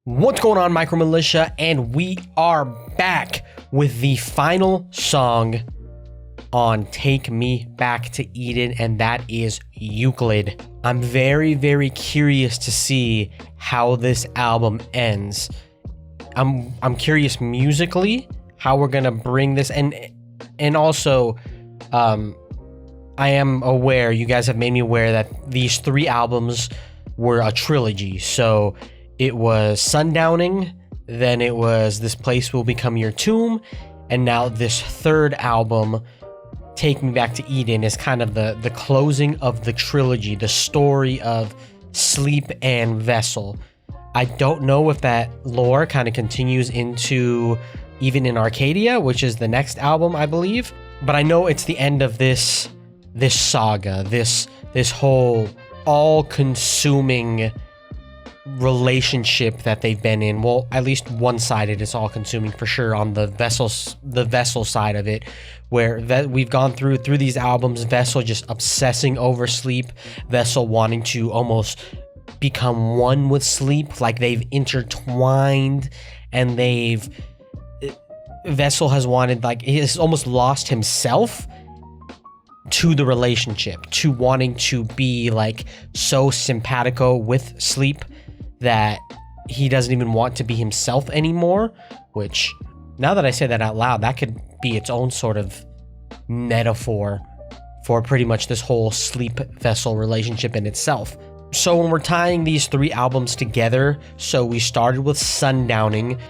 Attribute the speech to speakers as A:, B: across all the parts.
A: What's going on, Micro Militia? And we are back with the final song on Take Me Back to Eden, and that is Euclid. I'm very, very curious to see how this album ends. I'm curious musically how we're gonna bring this, and also I am aware, you guys have made me aware that these three albums were a trilogy. So it was Sundowning, then it was This Place Will Become Your Tomb, and now this third album, Take Me Back to Eden, is kind of the closing of the trilogy, the story of Sleep and Vessel. I don't know if that lore kind of continues into even in Arcadia, which is the next album, I believe. But I know it's the end of this saga, this whole all-consuming relationship that they've been in. Well, at least one-sided, it's all-consuming for sure on the Vessel side of it, where we've gone through these albums, Vessel just obsessing over Sleep, Vessel wanting to almost become one with Sleep, like they've intertwined, and Vessel has wanted, like, he has almost lost himself to the relationship, to wanting to be like so simpatico with Sleep that he doesn't even want to be himself anymore, which, now that I say that out loud, that could be its own sort of metaphor for pretty much this whole Sleep Vessel relationship in itself. So when we're tying these three albums together, so we started with Sundowning.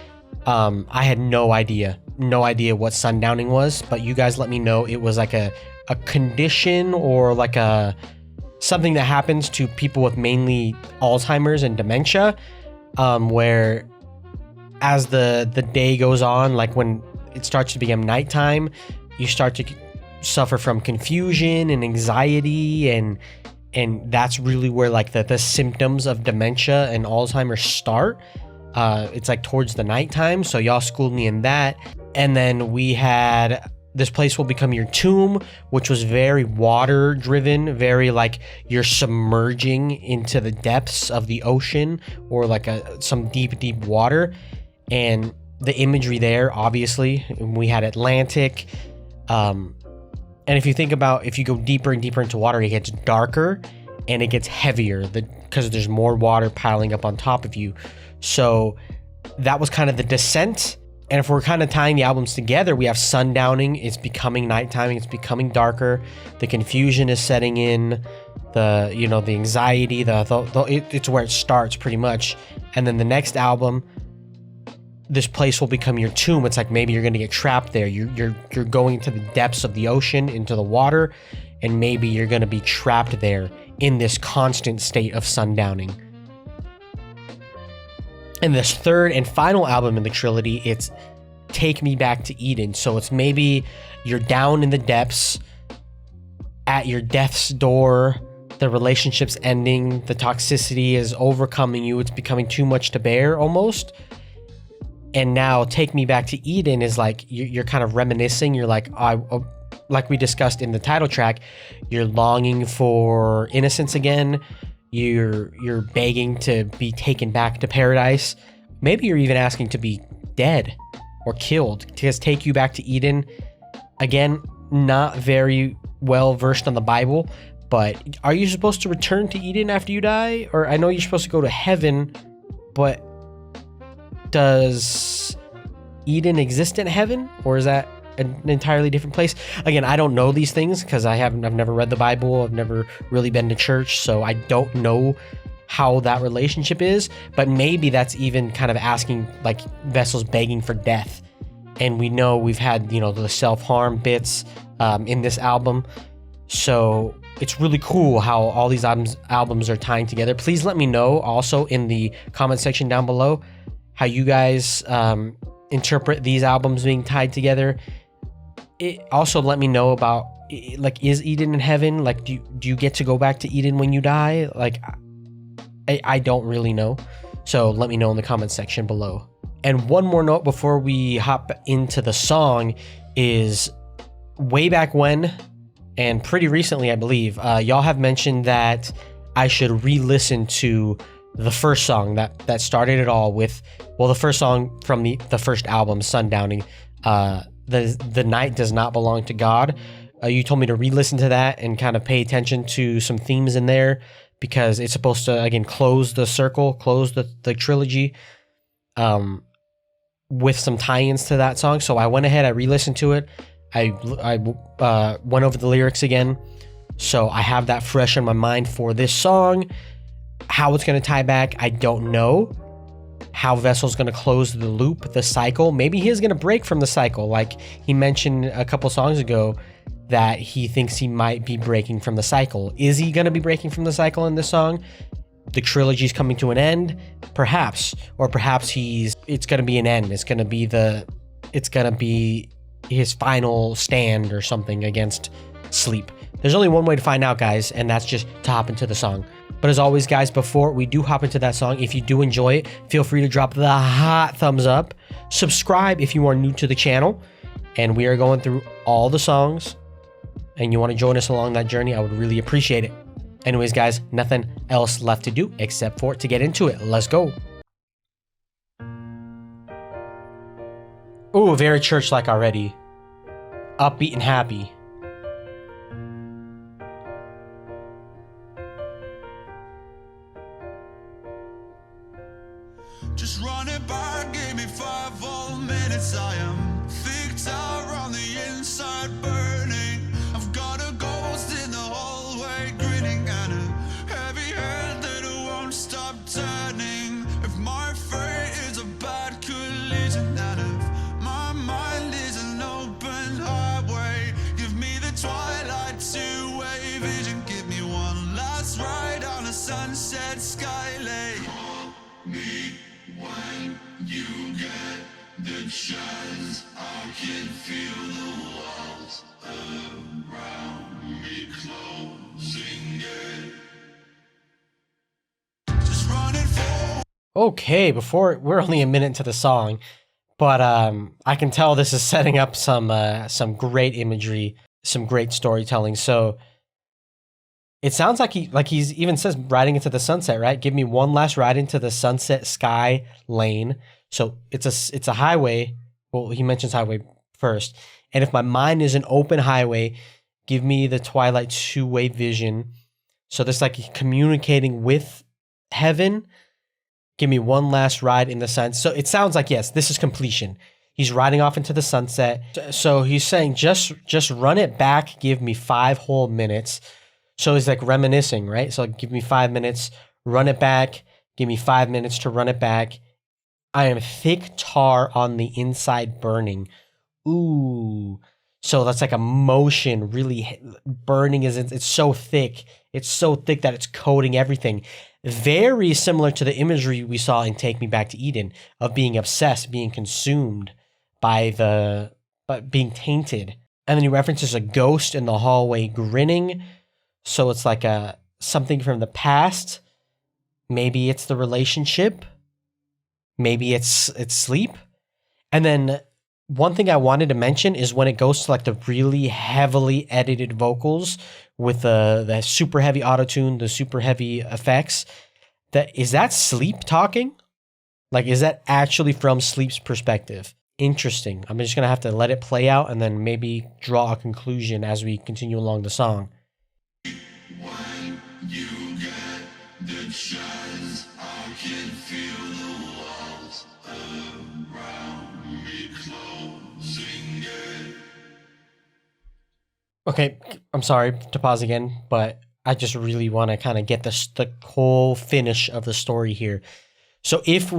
A: I had no idea what Sundowning was, but you guys let me know it was like a condition or like something that happens to people with mainly Alzheimer's and dementia, where as the day goes on, like when it starts to become nighttime, you start to suffer from confusion and anxiety, and that's really where like the symptoms of dementia and Alzheimer's start. It's like towards the nighttime, so y'all schooled me in that. And then we had This Place Will Become Your Tomb, which was very water driven, very like you're submerging into the depths of the ocean or like some deep water. And the imagery there, obviously, we had Atlantic. And if you think about, if you go deeper and deeper into water, it gets darker and it gets heavier because there's more water piling up on top of you. So that was kind of the descent. And if we're kind of tying the albums together, we have Sundowning, it's becoming nighttime, it's becoming darker, the confusion is setting in, the anxiety, it's where it starts pretty much. And then the next album, This Place Will Become Your Tomb, it's like maybe you're going to get trapped there. You're going to the depths of the ocean, into the water, and maybe you're going to be trapped there in this constant state of sundowning. And this third and final album in the trilogy, it's Take Me Back to Eden. So it's maybe you're down in the depths, at your death's door, the relationship's ending, the toxicity is overcoming you, it's becoming too much to bear almost. And now Take Me Back to Eden is like, you're kind of reminiscing, you're like, like we discussed in the title track, you're longing for innocence again. You're begging to be taken back to paradise. Maybe you're even asking to be dead or killed. Because Take You Back to Eden, again, not very well versed on the Bible, but are you supposed to return to Eden after you die? Or I know you're supposed to go to heaven, but does Eden exist in heaven? Or is that an entirely different place? Again, I don't know these things because I've never read the Bible. I've never really been to church, so I don't know how that relationship is. But maybe that's even kind of asking, like, Vessel's begging for death. And we know we've had, the self-harm bits in this album. So it's really cool how all these albums are tying together. Please let me know also in the comment section down below how you guys interpret these albums being tied together. Also let me know about, like, is Eden in heaven? Like, do you get to go back to Eden when you die? Like, I don't really know. So let me know in the comment section below. And one more note before we hop into the song is way back when, and pretty recently, I believe, y'all have mentioned that I should re-listen to the first song that started it all with, well, the first song from the first album, Sundowning, the night does not belong to God. You told me to re-listen to that and kind of pay attention to some themes in there, because it's supposed to, again, close the circle, close the trilogy, with some tie-ins to that song. So I went ahead, I re-listened to it. I went over the lyrics again. So I have that fresh in my mind for this song. How it's going to tie back, I don't know. How Vessel's going to close the loop, the cycle. Maybe he is going to break from the cycle. Like he mentioned a couple songs ago that he thinks he might be breaking from the cycle. Is he going to be breaking from the cycle in this song? The trilogy's coming to an end? Perhaps. Or perhaps it's going to be an end. It's going to be his final stand or something against sleep. There's only one way to find out, guys, and that's just to hop into the song. But as always, guys, before we do hop into that song, if you do enjoy it, feel free to drop the hot thumbs up. Subscribe if you are new to the channel. And we are going through all the songs, and you want to join us along that journey, I would really appreciate it. Anyways, guys, nothing else left to do except for to get into it. Let's go. Ooh, very church-like already. Upbeat and happy.
B: Just run it back, give me 5 whole minutes. I am thick tower on the inside burning. I've got a ghost in the hallway grinning, and a heavy head that won't stop turning. If my fate is a bad collision, and if my mind is an open highway, give me the twilight two-way vision. Give me one last ride on a sunset skylane. Me when you get the chance, I can feel the walls around me closing in. Just running forward.
A: Okay, we're only a minute into the song, but I can tell this is setting up some great imagery, some great storytelling. So it sounds like he's even says riding into the sunset, right? Give me one last ride into the sunset sky lane. So it's a highway. Well, he mentions highway first. And if my mind is an open highway, give me the twilight two-way vision. So this like communicating with heaven. Give me one last ride in the sun. So it sounds like, yes, this is completion. He's riding off into the sunset. So he's saying just run it back. Give me 5 whole minutes. So it's like reminiscing, right? So give me 5 minutes, run it back. Give me 5 minutes to run it back. I am thick tar on the inside burning. Ooh. So that's like a motion, really burning it's so thick. It's so thick that it's coating everything. Very similar to the imagery we saw in Take Me Back to Eden of being obsessed, being consumed by being tainted. And then he references a ghost in the hallway grinning. So it's like something from the past. Maybe it's the relationship. Maybe it's sleep. And then one thing I wanted to mention is when it goes to like the really heavily edited vocals with the super heavy autotune, the super heavy effects, is that sleep talking? Like, is that actually from Sleep's perspective? Interesting. I'm just going to have to let it play out and then maybe draw a conclusion as we continue along the song.
B: When you get the chance, I can feel the walls around me closing in.
A: Okay, I'm sorry to pause again, but I just really want to kind of get the whole finish of the story here. So if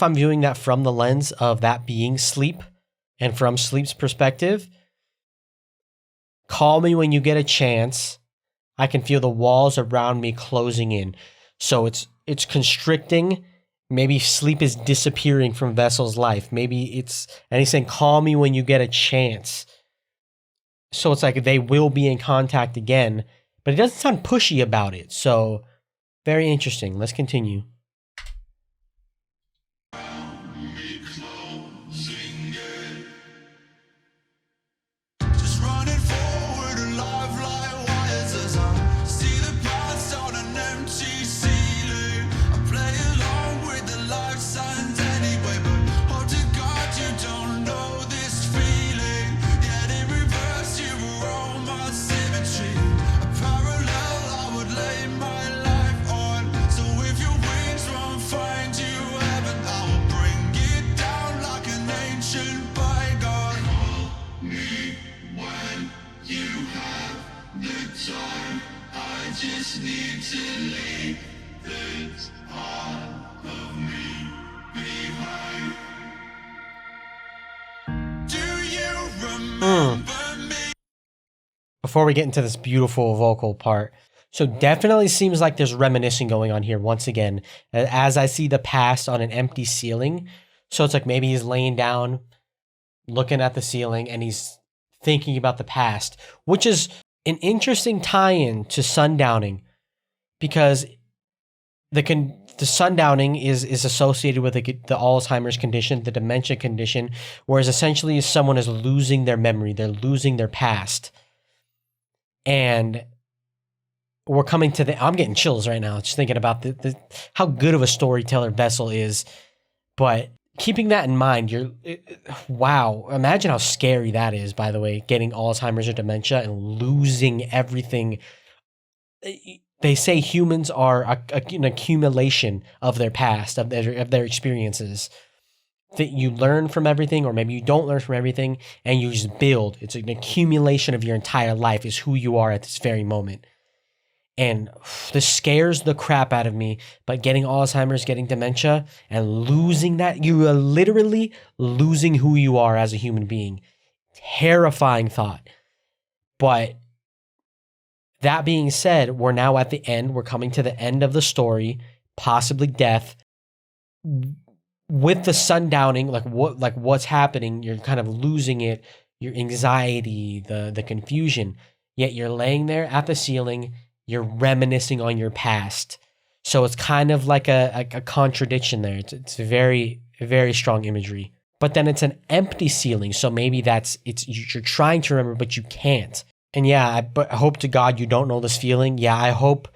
A: I'm viewing that from the lens of that being sleep and from sleep's perspective, call me when you get a chance. I can feel the walls around me closing in. So it's constricting. Maybe sleep is disappearing from Vessel's life. And he's saying, call me when you get a chance. So it's like they will be in contact again, but it doesn't sound pushy about it. So very interesting. Let's continue.
B: I just need to leave this part of me behind. Do you remember me?
A: Before we get into this beautiful vocal part, so definitely seems like there's reminiscing going on here once again, as I see the past on an empty ceiling. So it's like maybe he's laying down, looking at the ceiling, and he's thinking about the past, which is an interesting tie-in to Sundowning, because the Sundowning is associated with the Alzheimer's condition, the dementia condition, whereas essentially someone is losing their memory, they're losing their past. And we're coming to the, I'm getting chills right now just thinking about the how good of a storyteller Vessel is. But keeping that in mind, wow, imagine how scary that is, by the way, getting Alzheimer's or dementia and losing everything. They say humans are an accumulation of their past, of their experiences. That you learn from everything, or maybe you don't learn from everything, and you just build. It's an accumulation of your entire life is who you are at this very moment. And this scares the crap out of me, but getting Alzheimer's, getting dementia, and losing that, you are literally losing who you are as a human being. Terrifying thought. But that being said, we're now at the end. We're coming to the end of the story, possibly death. With the Sundowning, what's happening, you're kind of losing it, your anxiety, the confusion. Yet you're laying there at the ceiling, you're reminiscing on your past. So it's kind of like a contradiction there. It's very, very strong imagery. But then it's an empty ceiling, so maybe you're trying to remember, but you can't. And yeah, but I hope to God you don't know this feeling. Yeah, I hope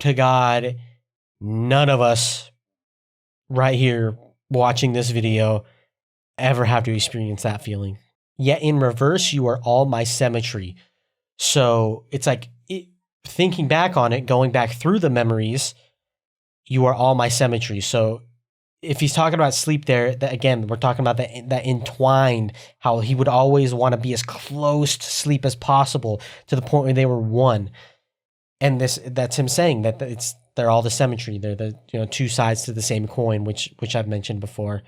A: to God none of us right here watching this video ever have to experience that feeling. Yet in reverse, you are all my symmetry. So it's like, thinking back on it, going back through the memories, you are all my symmetry. So if he's talking about sleep there, again, we're talking about that entwined, how he would always want to be as close to sleep as possible to the point where they were one. And that's him saying that they're all the symmetry. They're the two sides to the same coin, which I've mentioned before.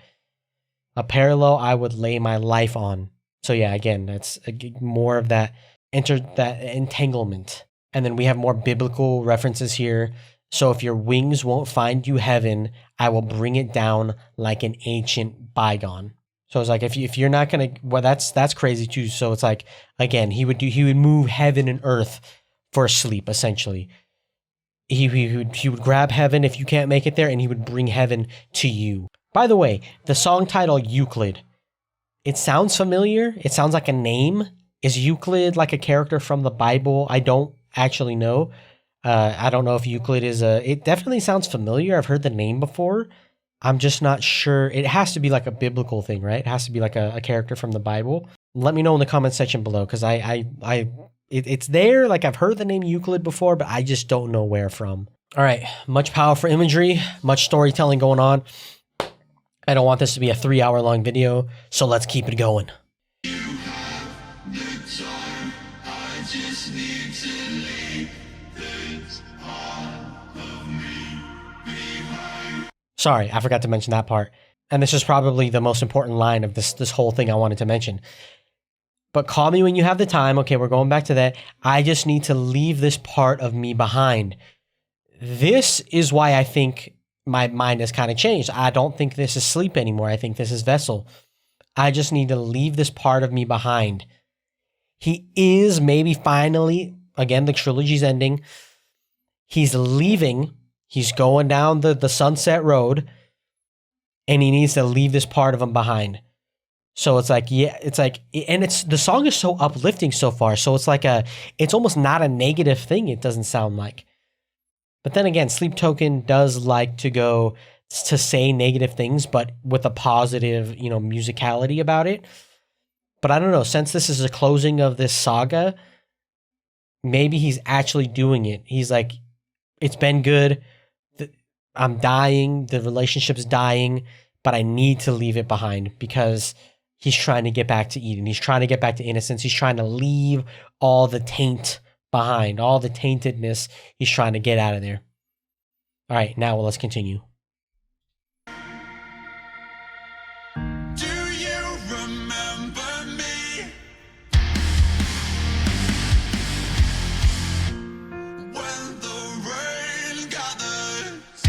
A: A parallel I would lay my life on. So yeah, again, that's more of that entanglement. And then we have more biblical references here. So if your wings won't find you heaven, I will bring it down like an ancient bygone. So it's like if you're not gonna, well, that's crazy too. So it's like, again, he would move heaven and earth for sleep, essentially. He would grab heaven if you can't make it there, and he would bring heaven to you. By the way, the song title Euclid, it sounds familiar. It sounds like a name. Is Euclid like a character from the Bible? I don't actually know. I don't know if Euclid is it definitely sounds familiar. I've heard the name before. I'm just not sure. It has to be like a biblical thing, right? It has to be like a character from the Bible. Let me know in the comment section below, because it's there. Like, I've heard the name Euclid before, but I just don't know where from. All right, much powerful imagery, much storytelling going on. I don't want this to be a 3-hour long video, so let's keep it going. Sorry, I forgot to mention that part. And this is probably the most important line of this whole thing I wanted to mention. But call me when you have the time. Okay, we're going back to that. I just need to leave this part of me behind. This is why I think my mind has kind of changed. I don't think this is sleep anymore. I think this is Vessel. I just need to leave this part of me behind. He is maybe finally, again, the trilogy's ending. He's leaving. He's going down the sunset road, and he needs to leave this part of him behind. So it's like, yeah, it's like, and the song is so uplifting so far. So it's like it's almost not a negative thing. It doesn't sound like. But then again, Sleep Token does like to say negative things, but with a positive, musicality about it. But I don't know, since this is a closing of this saga, maybe he's actually doing it. He's like, it's been good. I'm dying. The relationship's dying, but I need to leave it behind because he's trying to get back to Eden. He's trying to get back to innocence. He's trying to leave all the taint behind, all the taintedness he's trying to get out of there. All right, now let's continue.
B: Do you remember me? When the rain gathers,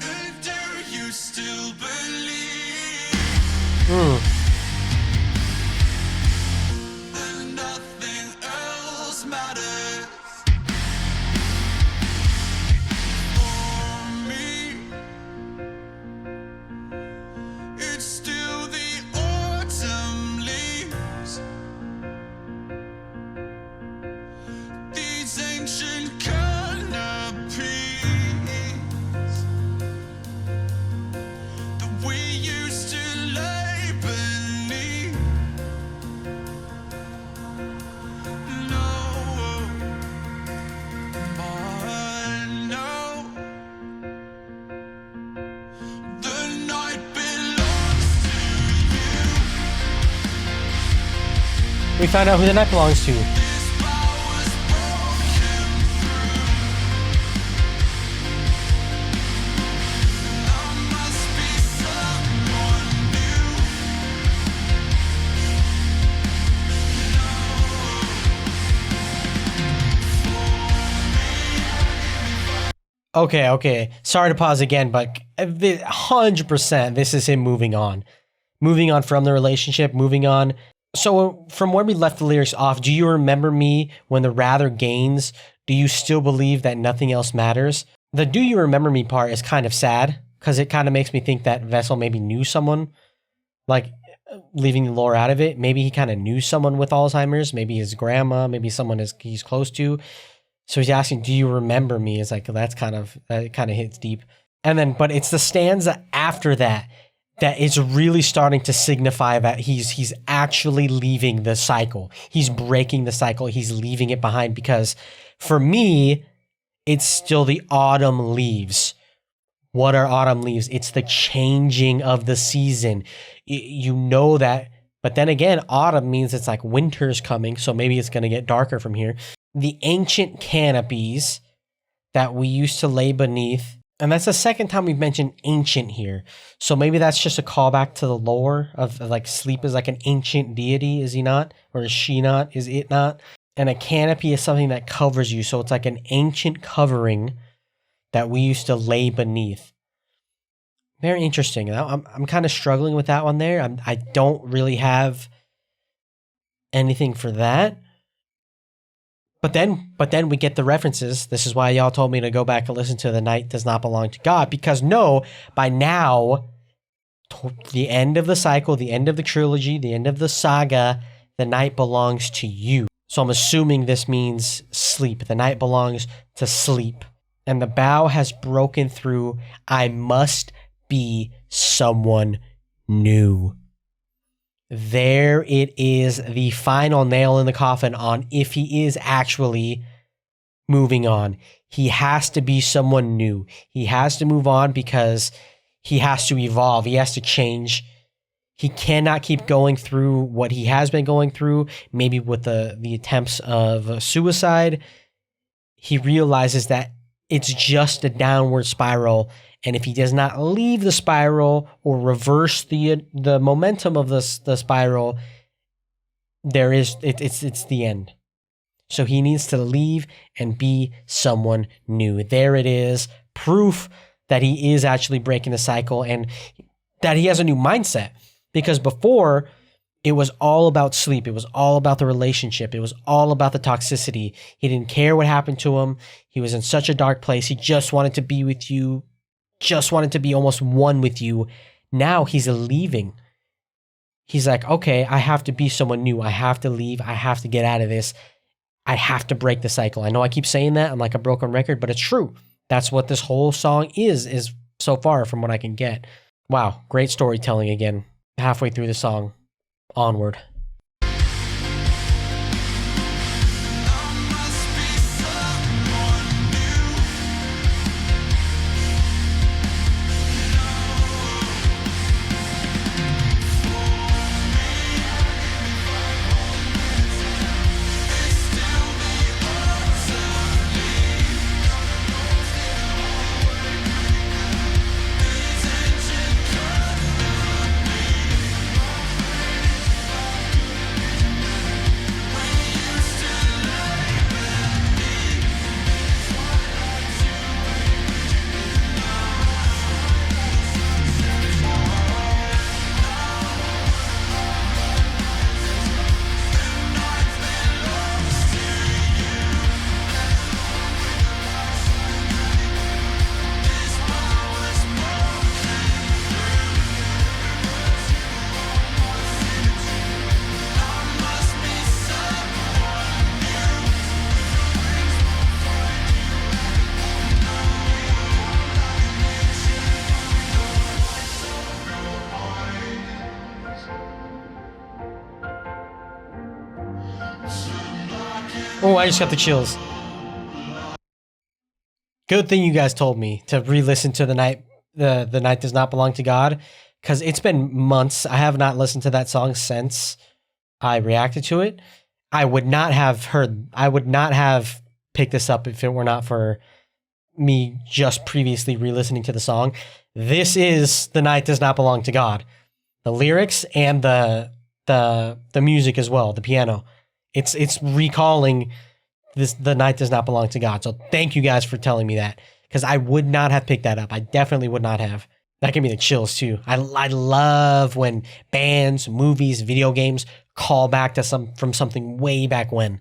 B: and do you still believe that nothing else matters? For me, it's still the autumn leaves, these ancient canopies that we used to lay beneath. No, but no, the night belongs to you.
A: We find out who the night belongs to.
B: This power's broken through. I must be someone new.
A: Okay. Sorry to pause again, but 100% this is him moving on. Moving on from the relationship, moving on. So from where we left the lyrics off, do you remember me when the rather gains? Do you still believe that nothing else matters? The do you remember me part is kind of sad because it kind of makes me think that Vessel maybe knew someone, like leaving the lore out of it. Maybe he kind of knew someone with Alzheimer's, maybe his grandma, maybe someone he's close to. So he's asking, do you remember me? It's like, that kind of hits deep. And then, but it's the stanza after that is really starting to signify that he's actually leaving the cycle. He's breaking the cycle. He's leaving it behind, because for me, it's still the autumn leaves. What are autumn leaves? It's the changing of the season. You know that, but then again, autumn means it's like winter's coming, so maybe it's going to get darker from here. The ancient canopies that we used to lay beneath, and that's the second time we've mentioned ancient here. So maybe that's just a callback to the lore of like sleep is like an ancient deity, is he not? Or is she not? Is it not? And a canopy is something that covers you. So it's like an ancient covering that we used to lay beneath. Very interesting. I'm kind of struggling with that one there. I don't really have anything for that. But then we get the references. This is why y'all told me to go back and listen to The Night Does Not Belong to God. Because no, by now, the end of the cycle, the end of the trilogy, the end of the saga, the night belongs to you. So I'm assuming this means sleep. The night belongs to sleep. And the bow has broken through. I must be someone new. There it is, the final nail in the coffin on if he is actually moving on. He has to be someone new. He has to move on because he has to evolve. He has to change. He cannot keep going through what he has been going through, maybe with the attempts of suicide. He realizes that it's just a downward spiral, and if he does not leave the spiral or reverse the momentum of the spiral, it's the end. So he needs to leave and be someone new. There it is, proof that he is actually breaking the cycle and that he has a new mindset. Because before, it was all about sleep. It was all about the relationship. It was all about the toxicity. He didn't care what happened to him. He was in such a dark place. He just wanted to be with you, just wanted to be almost one with you. Now he's leaving. He's like, okay, I have to be someone new. I have to leave. I have to get out of this. I have to break the cycle. I know I keep saying that. I'm like a broken record, but it's true. That's what this whole song is so far from what I can get. Wow, great storytelling again. Halfway through the song. Onward. Oh, I just got the chills. Good thing you guys told me to re-listen to the night does not belong to God, because it's been months. I have not listened to that song since I reacted to it. I would not have picked this up if it were not for me just previously re-listening to the song. This is The Night Does Not Belong to God. The lyrics and the music as well, the piano. It's recalling The Night Does Not Belong to God. So thank you guys for telling me that, because I would not have picked that up. I definitely would not have. That gave me the chills too. I love when bands, movies, video games call back to something way back when.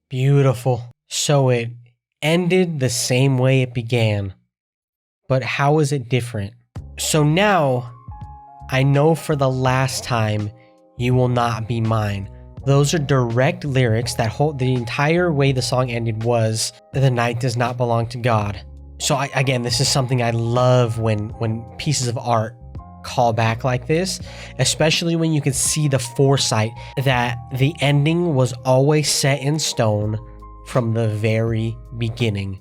A: Beautiful. So it ended the same way it began. But how is it different? So now, I know for the last time, you will not be mine. Those are direct lyrics that hold the entire way the song ended was, the night does not belong to God. So again, this is something I love when pieces of art call back like this, especially when you can see the foresight that the ending was always set in stone from the very beginning.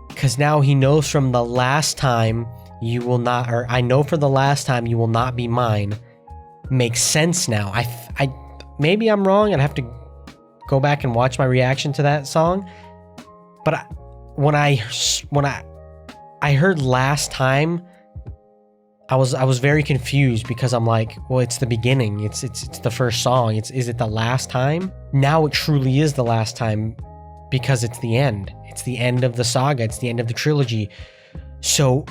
A: Because now he knows from the last time you will not, or I know for the last time you will not be mine, makes sense now. I maybe I'm wrong. I'd have to go back and watch my reaction to that song. But when I heard last time, I was very confused, because I'm like, well, it's the beginning. It's the first song. Is it the last time? Now it truly is the last time, because it's the end. It's the end of the saga. It's the end of the trilogy. So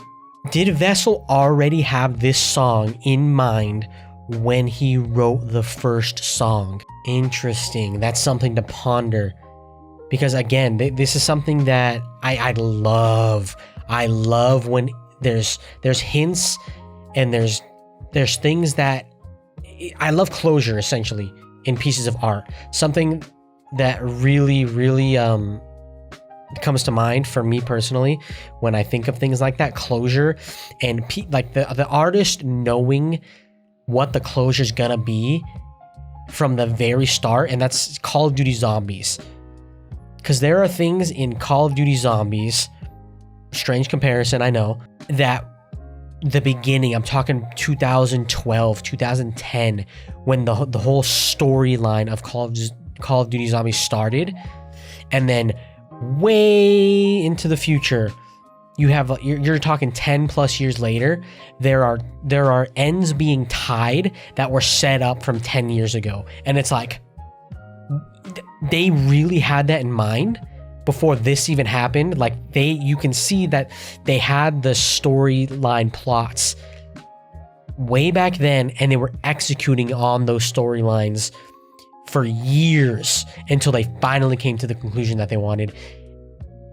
A: did Vessel already have this song in mind when he wrote the first song? Interesting. That's something to ponder. Because again, this is something that I love. I love when there's hints and there's things that I love. Closure, essentially, in pieces of art. Something that really comes to mind for me personally when I think of things like that. Closure, and like the artist knowing what the closure is gonna be from the very start, and that's Call of Duty Zombies. Because there are things in Call of Duty Zombies, strange comparison, I know, that the beginning, I'm talking 2012, 2010, when the whole storyline of Call of Duty Zombies started, and then way into the future, you're talking 10 plus years later, there are ends being tied that were set up from 10 years ago, and it's like they really had that in mind before this even happened. Like you can see that they had the storyline plots way back then, and they were executing on those storylines for years until they finally came to the conclusion that they wanted.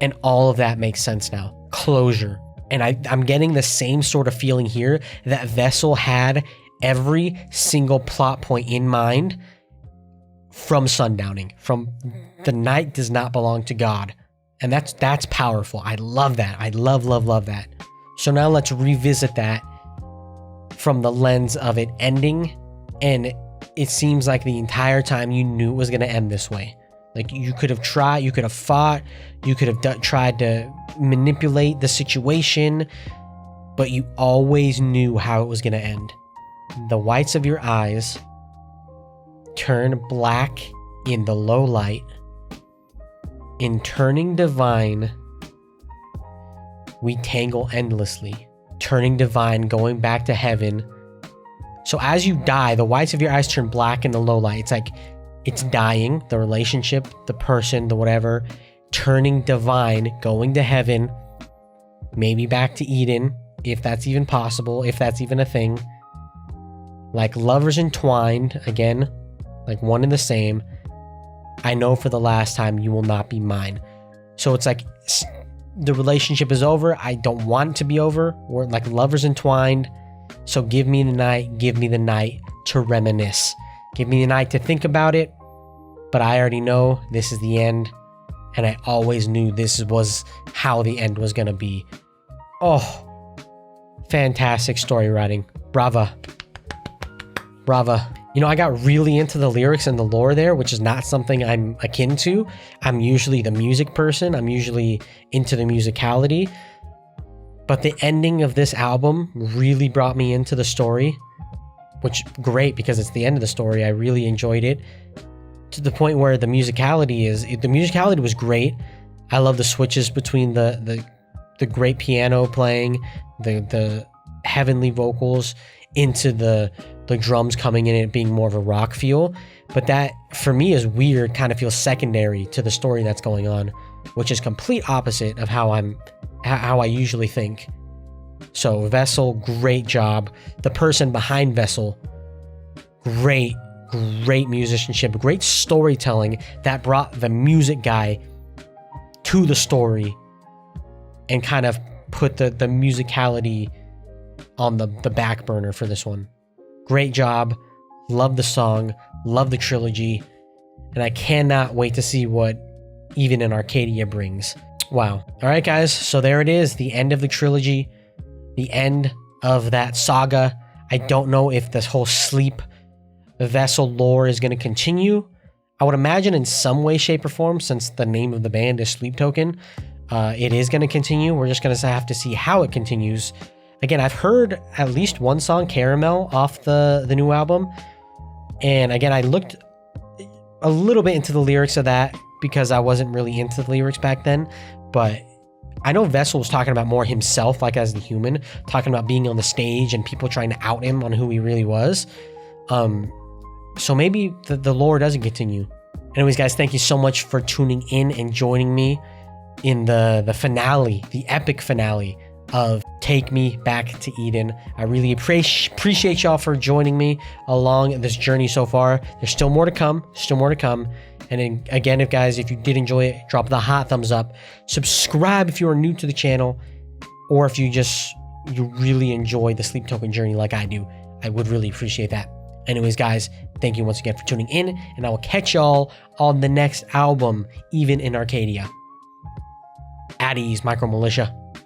A: And all of that makes sense now. Closure. And I'm getting the same sort of feeling here, that Vessel had every single plot point in mind from Sundowning, from The Night Does Not Belong to God. And that's powerful. I love that. I love that. So now let's revisit that from the lens of it ending, and it seems like the entire time you knew it was going to end this way. Like you could have tried, you could have fought, you could have tried to manipulate the situation, but you always knew how it was going to end. The whites of your eyes turn black in the low light. In turning divine, we tangle endlessly. Turning divine, going back to heaven. So as you die, the whites of your eyes turn black in the low light. It's like it's dying, the relationship, the person, the whatever. Turning divine, going to heaven, maybe back to Eden, if that's even possible, if that's even a thing. Like lovers entwined, again, like one and the same. I know for the last time you will not be mine. So it's like the relationship is over. I don't want it to be over. We're like lovers entwined. So give me the night to reminisce. Give me the night to think about it. But I already know this is the end. And I always knew this was how the end was going to be. Oh, fantastic story writing. Brava. Brava. You know, I got really into the lyrics and the lore there, which is not something I'm akin to. I'm usually the music person. I'm usually into the musicality. But the ending of this album really brought me into the story, which great because it's the end of the story. I really enjoyed it to the point where the musicality was great. I love the switches between the great piano playing, the heavenly vocals into the drums coming in and it being more of a rock feel. But that for me is weird, kind of feels secondary to the story that's going on, which is complete opposite of how I usually think. So Vessel, great job. The person behind Vessel, great musicianship, great storytelling that brought the music guy to the story and kind of put the musicality on the back burner for this one. Great job. Love the song. Love the trilogy. And I cannot wait to see what Even in Arcadia brings. Wow. All right, guys. So there it is. The end of the trilogy. The end of that saga. I don't know if this whole Sleep Vessel lore is going to continue. I would imagine in some way, shape, or form, since the name of the band is Sleep Token, it is going to continue. We're just going to have to see how it continues. Again, I've heard at least one song, Caramel, off the new album. And again, I looked a little bit into the lyrics of that because I wasn't really into the lyrics back then. But I know Vessel was talking about more himself, like as the human, talking about being on the stage and people trying to out him on who he really was. So maybe the lore doesn't continue. Anyways, guys, thank you so much for tuning in and joining me in the finale, the epic finale of Take Me Back to Eden. I really appreciate y'all for joining me along this journey so far. There's still more to come. And then, again, if you did enjoy it, drop the hot thumbs up. Subscribe if you are new to the channel, or if you really enjoy the Sleep Token journey like I do. I would really appreciate that. Anyways, guys, thank you once again for tuning in, and I will catch y'all on the next album, Even in Arcadia. At ease, Micro Militia.